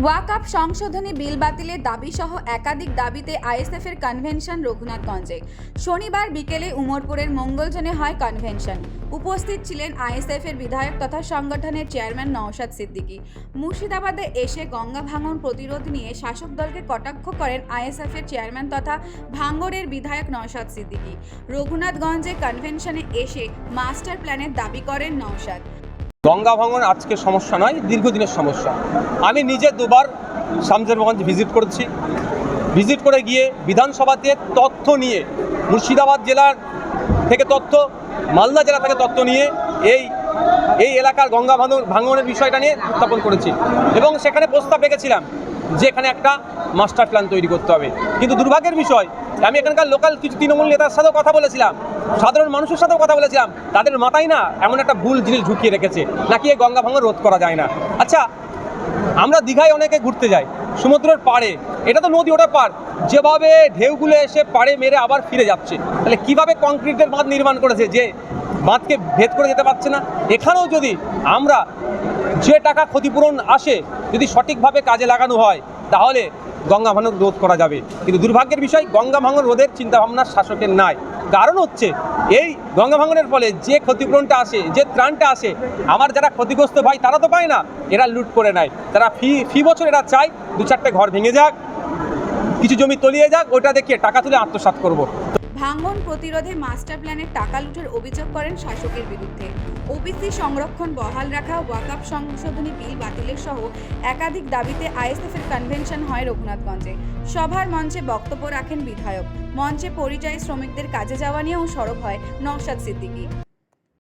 ওয়াকআপ সংশোধনী বিল বাতিলের দাবি সহ একাধিক দাবিতে আইএসএফের কনভেনশন রঘুনাথগঞ্জে। শনিবার বিকেলে উমরপুরের মঙ্গলজনে হয় কনভেনশন। উপস্থিত ছিলেন আইএসএফের বিধায়ক তথা সংগঠনের চেয়ারম্যান নওশাদ সিদ্দিকী। মুর্শিদাবাদে এসে গঙ্গা ভাঙন প্রতিরোধ নিয়ে শাসক দলকে কটাক্ষ করেন আইএসএফের চেয়ারম্যান তথা ভাঙ্গড়ের বিধায়ক নওশাদ সিদ্দিকী। রঘুনাথগঞ্জে কনভেনশনে এসে মাস্টার প্ল্যানের দাবি করেন নওশাদ। গঙ্গা ভাঙন আজকে সমস্যা নয়, দীর্ঘদিনের সমস্যা। আমি নিজে দুবার শামসেরগঞ্জ ভিজিট করে গিয়ে বিধানসভাতে তথ্য নিয়ে, মুর্শিদাবাদ জেলার থেকে তথ্য, মালদা জেলা থেকে তথ্য নিয়ে এই এলাকার গঙ্গা ভাঙনের বিষয়টা নিয়ে উত্থাপন করেছি এবং সেখানে প্রস্তাব রেখেছিলাম যে এখানে একটা মাস্টার প্ল্যান তৈরি করতে হবে। কিন্তু দুর্ভাগ্যের বিষয়, আমি এখানকার লোকাল কিছু তৃণমূল নেতার সাথেও কথা বলেছিলাম, সাধারণ মানুষের সাথেও কথা বলেছিলাম, তাদের মাথায় না এমন একটা ভুল জিনিস ঢুকিয়ে রেখেছে নাকি এই গঙ্গা ভাঙন রোধ করা যায় না। আচ্ছা, আমরা দীঘায় অনেকে ঘুরতে যাই, সমুদ্রের পাড়ে, এটা তো নদী, ওটা পাড়, যেভাবে ঢেউগুলো এসে পাড়ে মেরে আবার ফিরে যাচ্ছে, তাহলে কীভাবে কংক্রিটের বাঁধ নির্মাণ করেছে যে বাঁধকে ভেদ করে যেতে পারছে না। এখানেও যদি আমরা যে টাকা ক্ষতিপূরণ আসে যদি সঠিকভাবে কাজে লাগানো হয় তাহলে গঙ্গা ভাঙন রোধ করা যাবে। কিন্তু দুর্ভাগ্যের বিষয়, গঙ্গা ভাঙন রোধের চিন্তাভাবনা শাসকের নাই। কারণ হচ্ছে এই গঙ্গা ভাঙনের ফলে যে ক্ষতিপূরণটা আসে, যে ত্রাণটা আসে, আমার যারা ক্ষতিগ্রস্ত ভাই তারা তো পায় না, এরা লুট করে নেয়। তারা ফি বছর এরা চায় 2-4টে ঘর ভেঙে যাক, কিছু জমি তলিয়ে যাক, ওটা দেখিয়ে টাকা তুলে আত্মসাৎ করব। ভাঙন প্রতিরোধে মাস্টার প্ল্যানের টাকা লুটের অভিযোগ করেন শাসকের বিরুদ্ধে। ওবিসি সংরক্ষণ বহাল রাখা, ওয়াকআপ সংশোধনী বিল বাতিলের সহ একাধিক দাবিতে আইএসএফের কনভেনশন হয় রঘুনাথগঞ্জে। সভার মঞ্চে বক্তব্য রাখেন বিধায়ক। মঞ্চে পরিযায়ী শ্রমিকদের কাজে যাওয়া নিয়েও সরব হয় নওশাদ সিদ্দিকী।